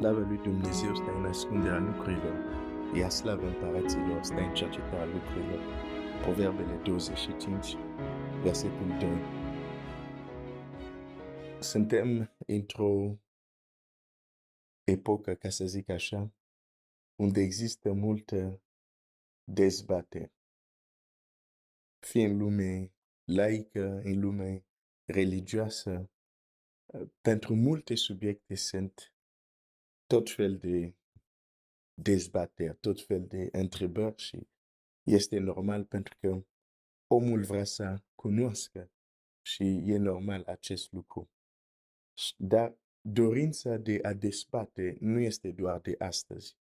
Slavă lui Dumnezeu stă în ascunderea lucrurilor, iar slavă împăraților stă în cercetarea lucrurilor. Proverbele 25, versetul 2. Suntem într-o epocă, ca să zic așa, unde există multă dezbatere. Fie în lume laică, în lume religioasă, pentru multe subiecte sunt tot fel de dezbateri, tot fel de întrebări și este normal pentru că omul vrea să cunoască și e normal acest lucru. Dar dorința de a dezbate nu este doar de astăzi.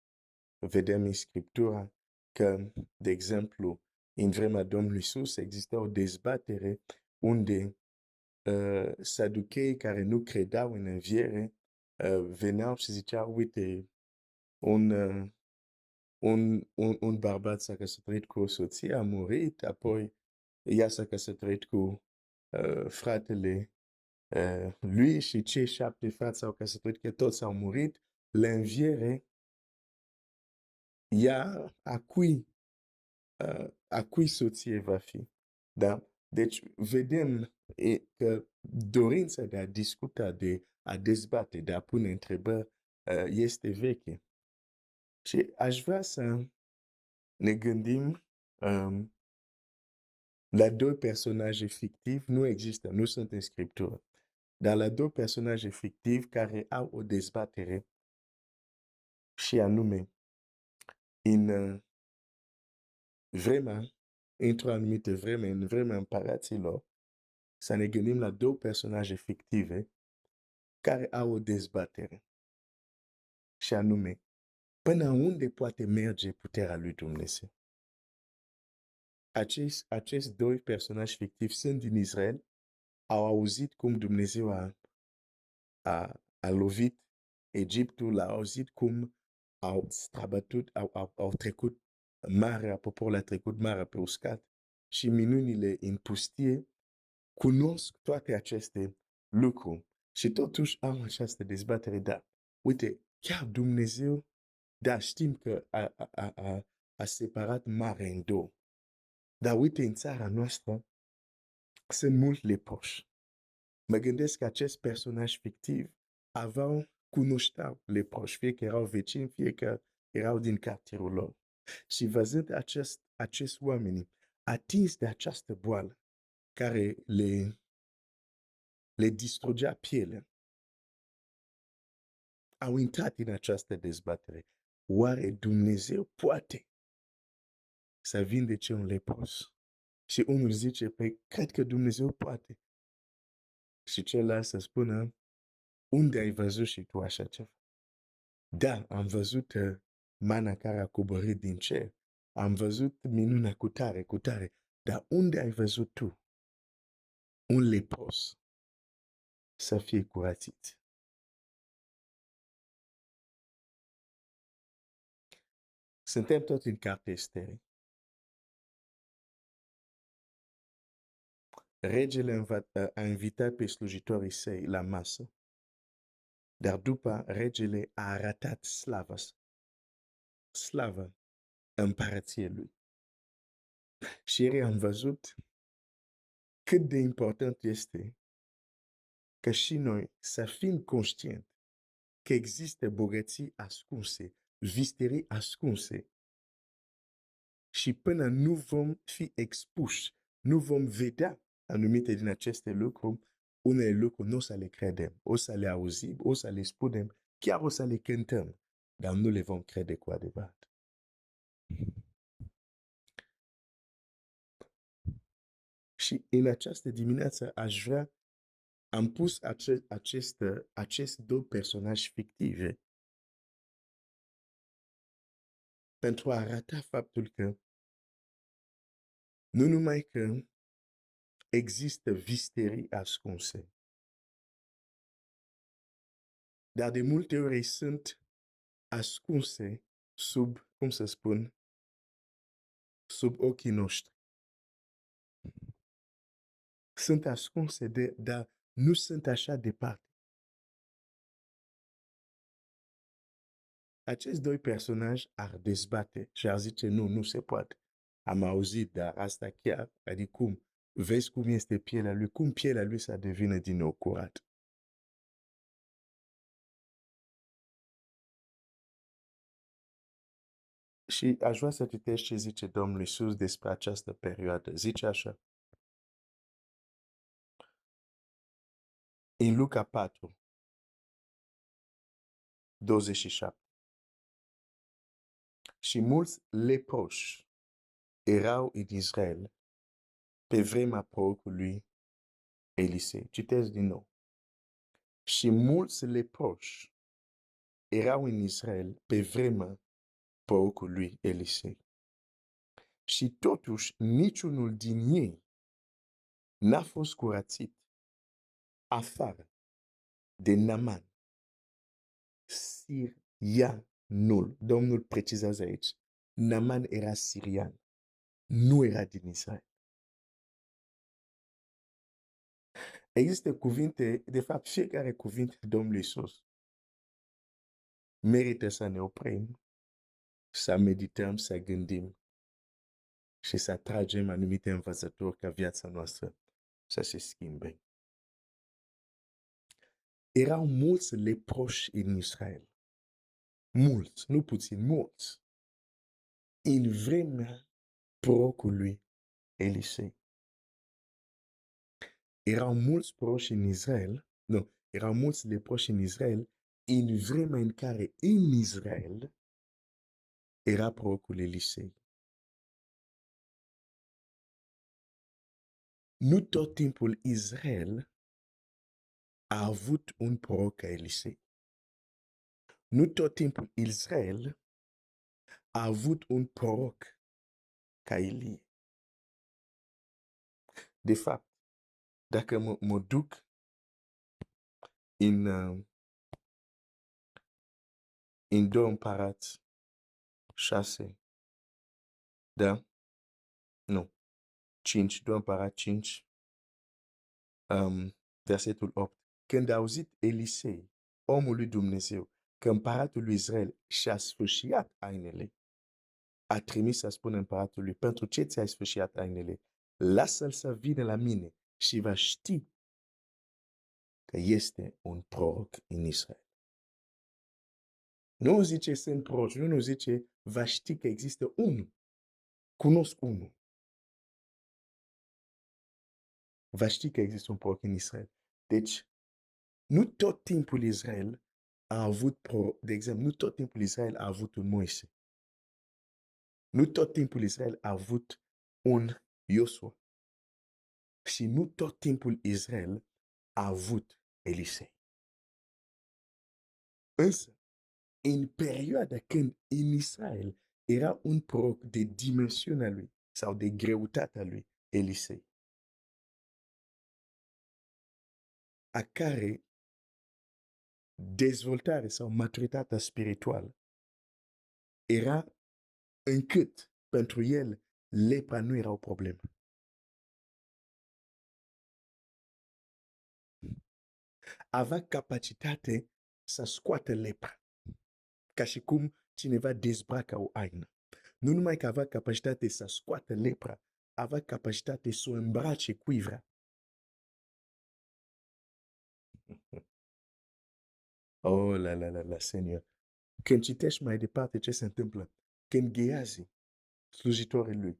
Vedem în Scriptura că, de exemplu, în vremea Domnului Iisus exista o dezbatere unde saducheii care nu credeau în înviere veneau și ziceau, uite, un bărbat s-a căsătorit cu o soție, a murit, apoi ea s-a căsătorit cu fratele lui și cei 7 frați s-au căsătorit, că toți au murit. La înviere, ea a cui soție va fi. Da? Deci vedem că dorința de a discuta, de a dezbate, de a pune întrebări este veche. Și aș vrea să ne gândim la doi personaje fictivi, nu există, nu sunt în Scriptură, dar la două personaje fictivi care au o dezbatere și anume în vremea, într-o anumită vreme, în vremea împăraților, să ne gândim la două personaje fictive care au o dezbatere. Și anume, până unde poate merge puterea lui Dumnezeu? Acești doi personaji fictivi sunt din Israel, au auzit cum Dumnezeu a lovit Egiptul, l-a auzit cum au străbătut, au trecut marea, poporul a trecut marea pe uscat și minunile în pustie, cunosc toate aceste lucruri și totuși au această dezbatere, dar uite, chiar Dumnezeu, da, știm că a separat marea în două, dar uite, în țara noastră sunt mulți leproși. Mă gândesc că acest personaj fictiv cunoșteau leproși, fie că erau vecini, fie că erau din cartierul lor. Și văzând acest oameni atins de această boală care le distrugea pielea, au intrat în această dezbatere. Oare Dumnezeu poate să vindece un lepros? Și unul zice, păi, cred că Dumnezeu poate. Și celălalt să spună, unde ai văzut și tu așa ceva? Da, am văzut mana care a coborât din cer. Am văzut minunea cu tare. Dar unde ai văzut tu un lepros să fie curățit? Suntem tot în cartea Esterii. Regele a invitat pe slujitorii săi la masă, dar după regele a arătat slava împărăției lui. Și ieri am văzut cât de important este că și noi să fim conștienți că există bogății ascunse, visterii ascunse. Și până nu vom fi expuși, nu vom vedea anumite din aceste lucruri, unele lucruri nu o să le credem, o să le auzim, o să le spunem, chiar o să le cântăm, dar nu le vom crede cu adevărat. Și în această dimineață am pus acest două personaje fictive pentru a arăta faptul că nu numai că există visterii ascunse, dar de multe ori sunt ascunse sub, cum să spun, sub ochii noștri. Sunt ascunse, dar nu sunt așa departe. Acest doi personaji ar dezbate și ar zice nu se poate. Am auzit, dar asta chiar, adică cum? Vezi cum este pielea lui, cum pielea lui să devină din nou curat. Și aș vrea să citesc ce zice Domnul Iisus despre această perioadă. Zice așa, în Luca 4, 27. Și mulți leproși erau în Israel pe vremea prorocului Elisei. Citesc din nou. Și mulți leproși erau în Israel pe vremea prorocului Elisei. Și totuși niciunul din ei n-a fost curățit afară de Naaman, sirianul. Domnul precizează aici. Naaman era sirian, nu era din Israel. Există cuvinte, de fapt fiecare cuvinte Domnului Iisus merită să ne oprim, să medităm, să gândim și să tragem anumite învățături ca viața noastră să se schimbe. Erau mulți leproși în Israel. Mulți, nu puțin, mulți. În vremea prorocului Elisei. Erau mulți proși în Israel, nu, erau mulți leproși în Israel, în vremea în care în Israel era prorocul Elisei. Nu tot timpul Israel a avut un proroc ca Elisei. Nu tot timpul Israel a avut un proroc ca Elie. De fapt, dacă mă duc în 2 Împărați 6, da? Nu, 5, 2 Împărați 5, versetul 8. Când a auzit Elisei, omul lui Dumnezeu, că împăratul lui Israel și-a sfârșit hainele, a trimis să spună împăratului, pentru ce ți-ai sfârșit hainele? Lasă-l să vină la mine și va ști că este un proroc în Israel. Nu zice sunt proroci, nu zice va ști că există unul. Cunosc unul. Va ști că există un proroc în Israel. Deci, nu tot timpul Israel a avut proroc. De exemplu, nu tot timpul Israel a avut un Moise. Nu tot timpul Israel a avut un Iosua. Și nu tot timpul Israel a avut Elisei. Însă, în perioada când în Israel era un proroc de dimensiunea lui sau de greutatea lui, Elisei, a care dezvoltare sau maturitatea spirituală era încât pentru el lepra nu era o problemă. Avea capacitate să scoată lepra, ca și cum cineva dezbracă o haină. Nu numai că avea capacitate să scoată lepra, avea capacitate să o îmbrace cuivra. Oh, la, Seigneur. Când citești mai departe ce se întâmplă, când Gehazi, slujitorul lui,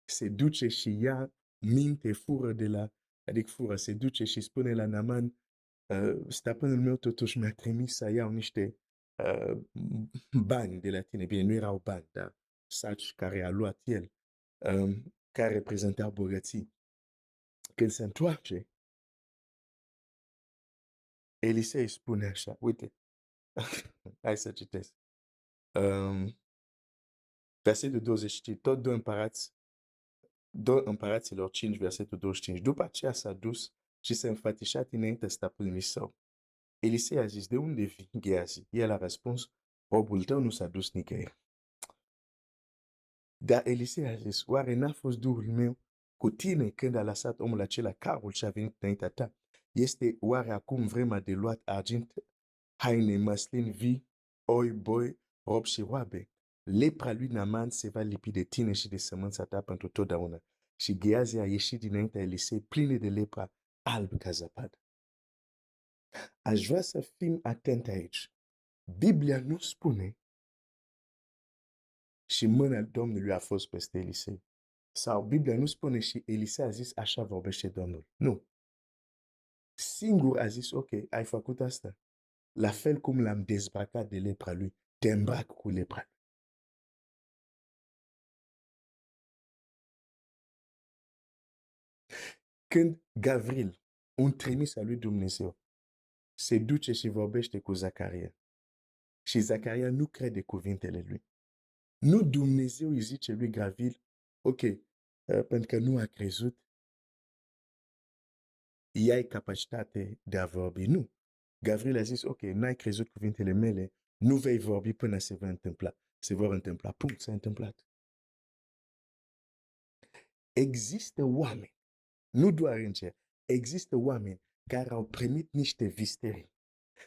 se duce și ia minte, fură de la, adică fură, se duce și spune la Naaman, stăpânul meu totuși mi-a trimis să iau niște bani de la tine. Bine, nu erau bani, dar saci care a luat el, care reprezentau bogății. Când se întoarce, Elisei spune așa, uite, hai să citesc. Versetul 20, tot 2 Împăraților 5, versetul 25. După aceea s-a dus și s-a înfățișat înaintea stăpânului său. Elisei a zis, de unde vii, Gehazi? El a răspuns, robul tău nu s-a dus nicăieri. Dar Elisei a zis, oare n-a fost Duhul meu cu tine când a lăsat omul acela carul și a venit înaintea ta? Este oare acum vremea de luat argint, haine, măslin vii, oi, boi, rob și roabe. Lepra lui Naaman se va lipi de tine și de sămânța ta pentru totdeauna. Și Geazi a ieșit dinaintea Elisei plină de lepra, alb ca zăpadă. Aș vrea să fim atenți aici. Biblia nu spune și mâna Domnului a fost peste Elisei. Sau Biblia nu spune și Elisei a zis așa vorbește Domnul. Nu. Singur a zis ok, ai făcut asta. La fel cum l-am dezbrăcat de lepra lui, te îmbrac cu lepra. Când Gavril, un trimis al lui Dumnezeu, se duce și vorbește cu Zacaria și Zacaria nu crede cuvintele lui. Nu Dumnezeu îi zice lui Gavril, ok, pentru că nu a crezut, ea ai capacitate de a vorbi. Nu. Gavril a zis, ok, n-ai crezut cuvintele mele, nu vei vorbi până se va întâmpla. Se vor întâmpla. Punct, s-a întâmplat. Există oameni, nu doar îngeri, există oameni care au primit niște visteri,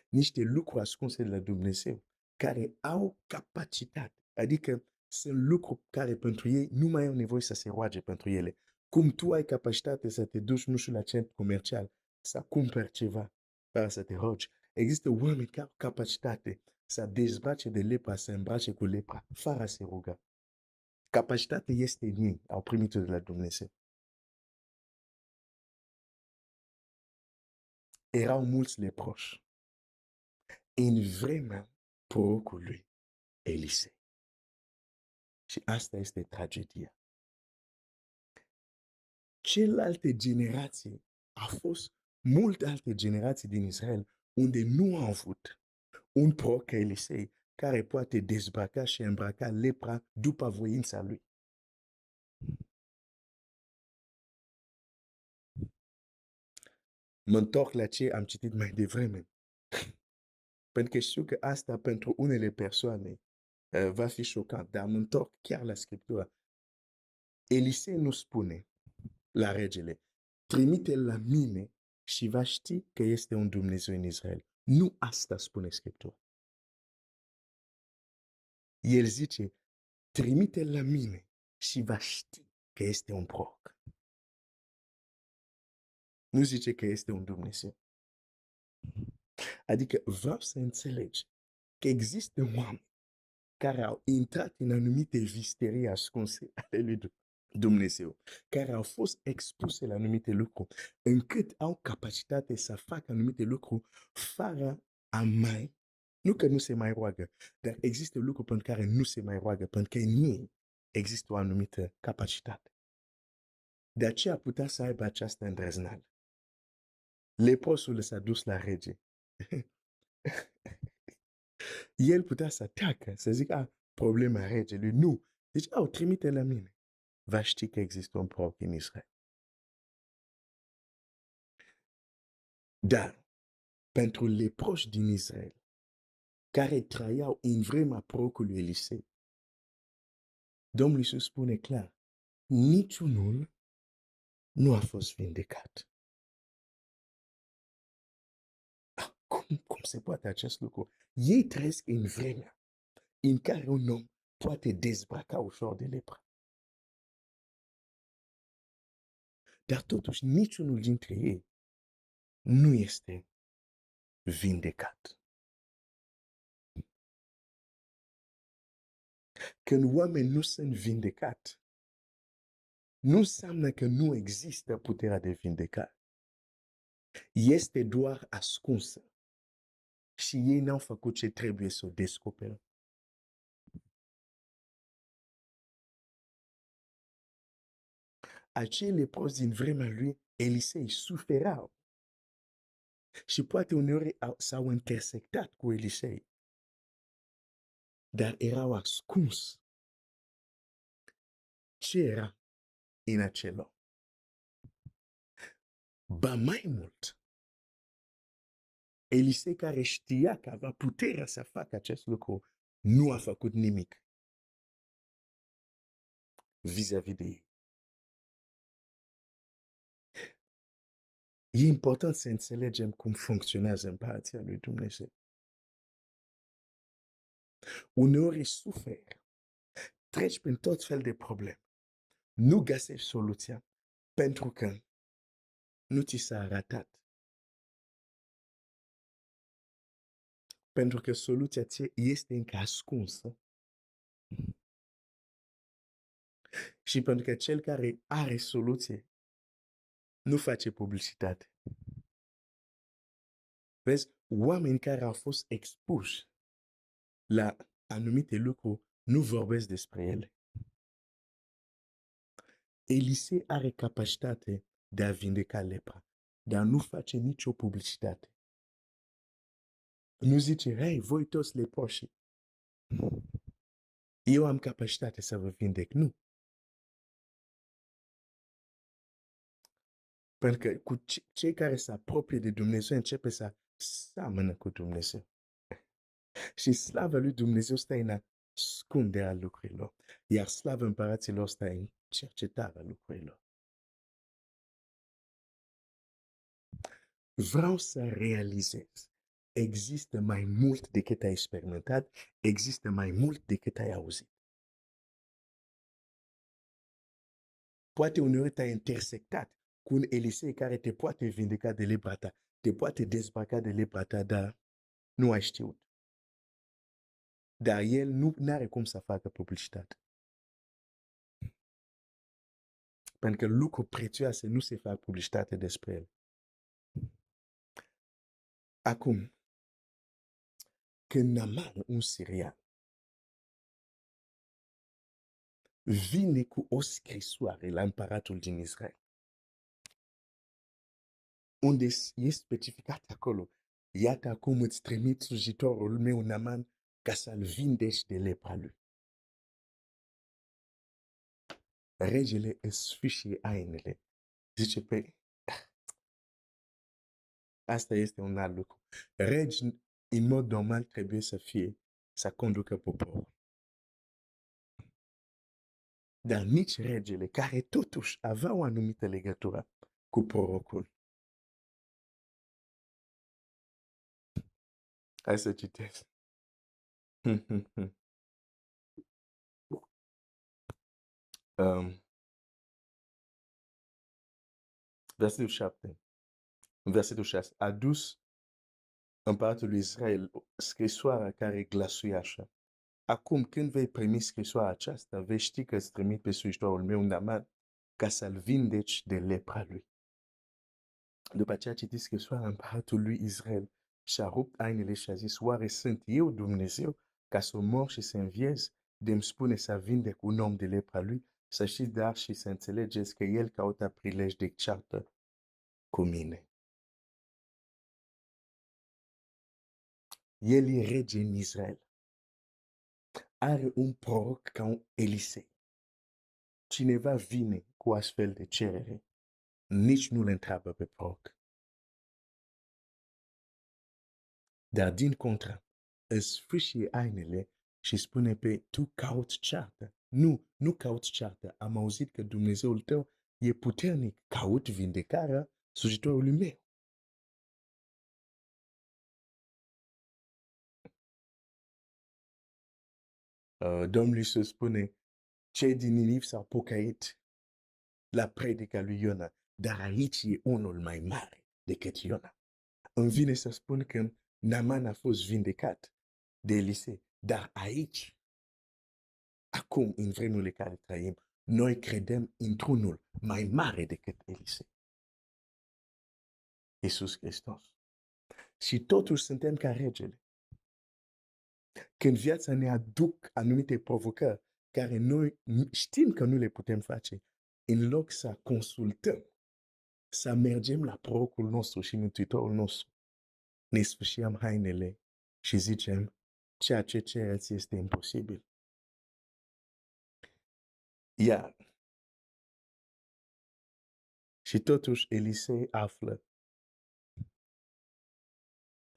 niște lucruri ascunse de la Dumnezeu, care au capacitate, adică sunt lucruri care pentru ei nu mai au nevoie să se roage pentru ele. Cum tu ai capacitate să te duci, nu știu, la centru comercial, să cumperi ceva, fără să te rogi. Există oameni care au capacitate să dezbrace de lepra, să îmbrace cu lepra, fără a se ruga. Capacitatea este în ei, au primit-o de la Dumnezeu. Erau mulți leproși în vremea prorocului Elisei. Și asta este tragedia. Celelalte generații, a fost multe alte generații din Israel unde nu au avut un proroc ca Elisei care poate dezbraca și îmbraca lepra după voința lui. Mă întorc la ce am citit mai devreme. Pentru că știu că asta pentru unele persoane va fi șocant, dar mă întorc chiar la Scriptură. Elisei nu spune la regele, trimite-l la mine și va ști că este un Dumnezeu în Israel. Nu asta spune Scriptura. El zice, trimite-l la mine și va ști că este un proroc. Nu zice că este un Dumnezeu. Adică vreau să înțelegi că există oameni care au intrat în anumite visterii ascunse ale lui Dumnezeu, care au fost expuse la anumite lucruri, încât au capacitate să facă anumite lucruri fără a mai, nu că nu se mai roagă, dar există lucruri pentru care nu se mai roagă, pentru că în ei există o anumită capacitate. De aceea putea să aibă această îndrăznare. Leprosul s-a dus la rege. El putea să tacă, să zică, problema regelui. Nu. Deci, trimite la mine. Va ști că există un proroc în Israel. Dar, pentru leproși din Israel, care trăiau în vremea prorocului Elisei, Domnul Iisus spune clar, niciunul nu a fost vindecat. Cum se poate acest lucru? Ei trăiesc în vremea în care un om poate dezbraca ușor de lepra. Dar totuși niciunul dintre ei nu este vindecat. Când oamenii nu sunt vindecați, nu înseamnă că nu există puterea de vindecare. Este doar ascunsă. Și ei n-au făcut ce trebuie să o descoperă. Acei leproși din vremea lui, Elisei, suferau. Și poate uneori s-au intersectat cu Elisei. Dar erau ascuns. Ce era în acel om? Ba mai mult, Elisei, care știa că avea puterea să facă acest lucru, nu a făcut nimic vis-a-vis de ei. E important să înțelegem cum funcționează împărăția lui Dumnezeu. uneori suferi, treci prin tot fel de probleme. Nu găsești soluția pentru că nu ți s-a arătat. Pentru că soluția ție este încă ascunsă. Și pentru că cel care are soluție nu face publicitate. Vezi, oameni care au fost expuși la anumite lucruri nu vorbesc despre ele. Elisei are capacitate de a vindeca lepra, dar nu face nicio publicitate. Nu zice, hei, voi toți leproși, eu am capacitate să vă vindec. Nu. Pentru că cu cei care se apropie de Dumnezeu începe să seamănă cu Dumnezeu. Și slava lui Dumnezeu stă în ascunderea lucrurilor, iar slava împăraților stă în cercetarea lucrurilor. Vreau să realizez, există mai mult decât ai experimentat, există mai mult decât ai auzit. Poate uneori te-ai intersectat cu un Elisei care te poate vindeca de lepra ta, te poate dezbraca de lepra ta, dar nu ai știut. Dar el nu are cum să facă publicitate. Pentru că lucruri prețioase nu se fac publicitate despre el. Acum, când Naaman, un sirian, vine cu o scrisoare la împăratul din Israel, unde e specificat acolo, iată acum îți trimit slujitorul meu Naaman ca să-l vindeci de lepra lui. Regele îți sfâșie hainele. Zice, pe asta este un alt lucru. Regi, în mod normal, trebuie să conducă poporul. Dar nici regele, care totuși avea o anumită legătură cu prorocul. Hai să citesc. Versetul 7. Versetul 6. A dus împăratul lui Israel scrisoarea care glasuia așa. Acum, când vei primi scrisoarea aceasta, vei ști că îți trimit pe slujitorul meu Naaman ca să-l vindeci de lepra lui. După aceea a citit scrisoarea împăratul lui Israel și-a rupt hainele și a zis, oare sunt eu Dumnezeu ca să mor și să înviez? De-mi spune să vindec un om de lepra lui, să știți dar și să înțelegeți că el caută prilej de ceartă cu mine. El e rege în Israel. Are un proroc ca un Elisei. Cineva vine cu astfel de cerere, nici nu le întreabă pe proroc. Dar din contra, îți sfâșie hainele și spune pe tu cauți ceartă. Nu cauți ceartă. Am auzit că Dumnezeul tău e puternic. Caut vindecarea slujitorului meu. Domnul Iisus spune, cei din Ninive s-au pocăit la predica lui Iona, dar aici e unul mai mare decât Iona. Îmi vine să spun că Naaman a fost vindecat de Elisei, dar aici, acum, în vremurile care trăim, noi credem într-unul mai mare decât Elisei. Iisus Hristos. Și totuși suntem ca regele. Când viața ne aduc anumite provocări care noi știm că nu le putem face, în loc să consultăm, să mergem la prorocul nostru și mântuitorul nostru, ne sfâșiem hainele și zicem, ceea ce cereți este imposibil. Iar și totuși Elisei află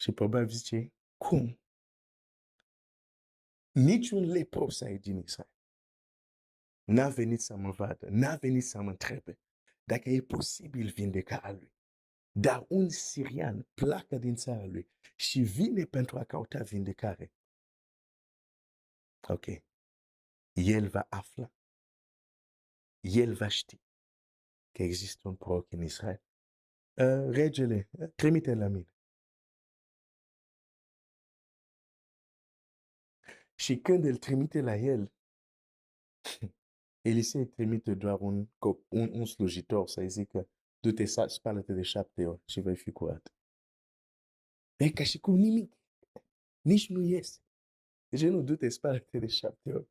și probabil zice, cum? Niciun lepros aici din Israel n-a venit să mă vadă, n-a venit să mă întrebe dacă e posibil vindecarea lui. Dar un sirian pleacă din țara lui și vine pentru a cauta vindecare. Ok. El va afla. El va ști că există un proroc în Israel. Regele, trimite la mine. Și când îl trimite la el, Elisei trimite doar un slujitor să-i zică, du-te, spală-te de 7 ori și vei fi curat. E ca și cum nimic, nici nu iese. Deci nu, du-te, spală-te de 7 ori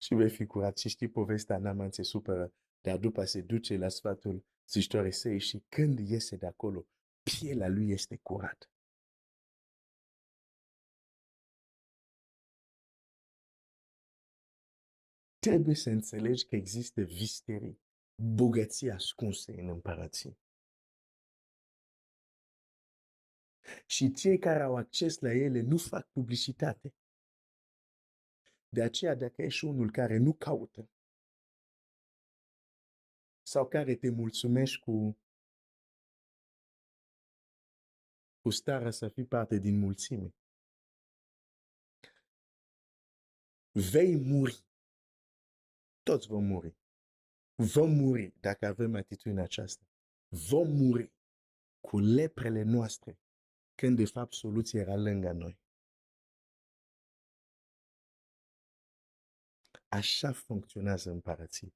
și vei fi curat. Și știi povestea, Naaman se supără, dar după se duce la sfatul slujitorii săi și când iese de acolo, pielea lui este curată. Trebuie să înțelegi că există visterii, bogății ascunse în împărație. Și cei care au acces la ele nu fac publicitate. De aceea, dacă ești unul care nu caută sau care te mulțumești cu starea să fii parte din mulțime, vei muri. Toți vom muri. Vom muri dacă avem atitudinea aceasta. Vom muri cu leprele noastre când de fapt soluția era lângă noi. Așa funcționează împărații.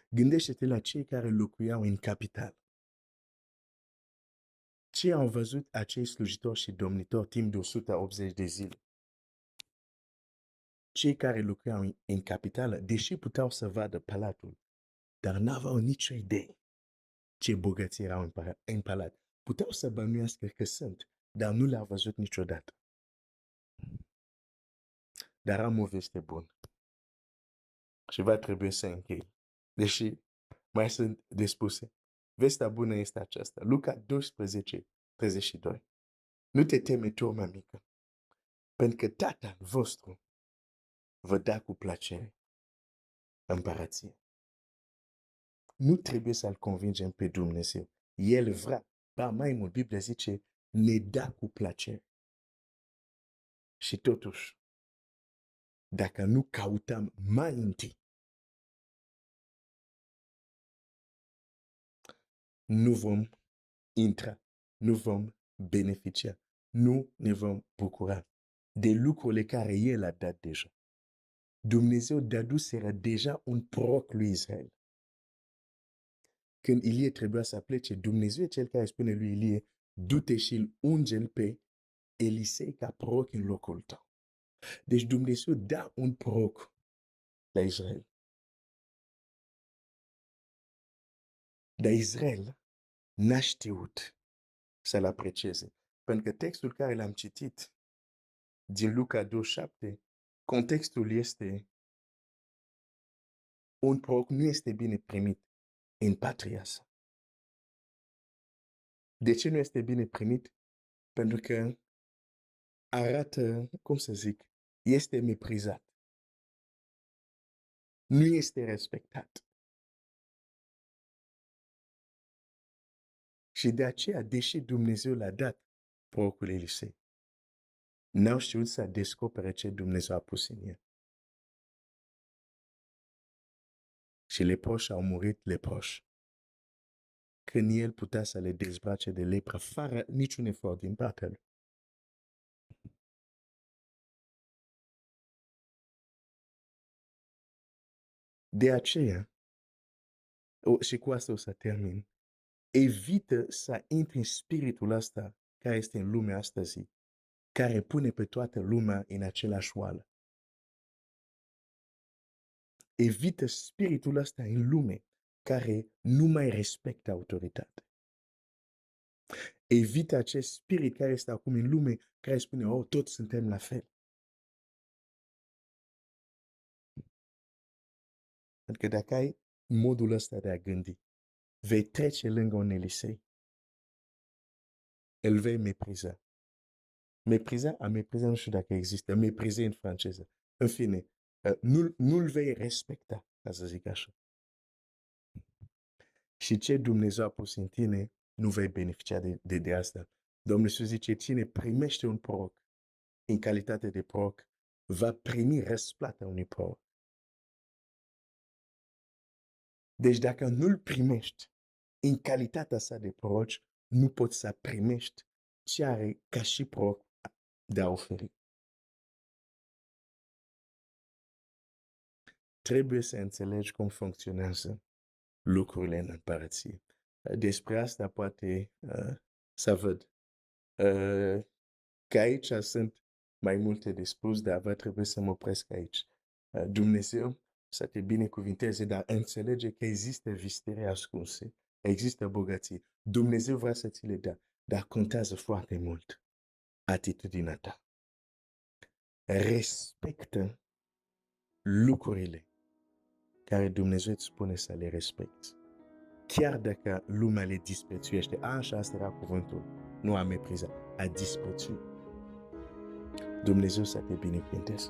Gândește-te la cei care locuiau în capital. Cei au văzut acei slujitori și domnitori timp de 180 de zile. Cei care locuiau în capitală, deși puteau să vadă palatul, dar n-aveau nicio idee ce bogății erau în palat. Puteau să bănuiască că sunt, dar nu le-au văzut niciodată. Dar am o veste bună. Și va trebui să închei. Deși mai sunt de spuse. Vestea bună este aceasta. Luca 12, 32. Nu te teme, turma mică, pentru că Tatăl vostru vă da cu plăcere împărație. Nu trebuie să-L convingem pe Dumnezeu. El vrea, ba mai mult, Biblia zice, ne da cu plăcere. Și totuși, dacă nu căutăm mai întâi, nu vom intra, nu vom beneficia, nu ne vom bucura de lucrurile care El a dat deja. Dumnezeu dăduseră deja un proroc lui Israel. Când Ilie trebuia să plece, Dumnezeu e cel care spune lui Ilie, du-te și îl unge pe Elisei ca proroc în locul tău. Deci Dumnezeu dă un proroc la Israel. Dar Israel n-a știut să-l aprecieze. Pentru că textul care l-am citit din Luca 27, contextul este un proroc nu este bine primit în patria sa. De ce nu este bine primit? Pentru că arată, cum să zic, este meprizat. Nu este respectat. Și de aceea, deși Dumnezeu l-a dat prorocul Elisei, n-au știut să descopere ce Dumnezeu a pus în el. Și leproși au murit leproși. Când el putea să le dezbrace de lepră fără niciun efort din partea lui. De aceea, și cu asta o să termin, evită să intri în spiritul ăsta care este în lumea astăzi, care pune pe toată lumea în același oală. Evită spiritul ăsta în lume care nu mai respectă autoritate. Evită acest spirit care este acum în lume, care spune, oh, toți suntem la fel. Pentru că dacă ai modul ăsta de a gândi, vei trece lângă un Elisei, îl vei mepriza. A mepriza, nu știu dacă există, mepriza în franceză. În fine, nu-l vei respecta, ca să zic așa. Și ce Dumnezeu a pus în tine, nu vei beneficia de asta. Dumnezeu zice, cine primește un proroc în calitate de proroc, va primi răsplata unui proroc. Deci dacă nu-l primești în calitatea sa de proroci, nu poți să primești ce are ca și proroc de a oferi. Trebuie să înțelegi cum funcționează lucrurile în împărăție. Despre asta poate să văd că aici sunt mai multe de spus, dar va trebui să mă opresc aici. Dumnezeu să te binecuvinteze, dar înțelege că există vistere ascunse, există bogății. Dumnezeu vrea să ți le dea, dar contează foarte mult atitudinea ta. Respectă lucrurile care Dumnezeu îți spune să le respecti. Chiar dacă lumea le disprețuiește, așa asta era cuvântul, nu a meprizat, a disprețuit. Dumnezeu să te binecuvinteze.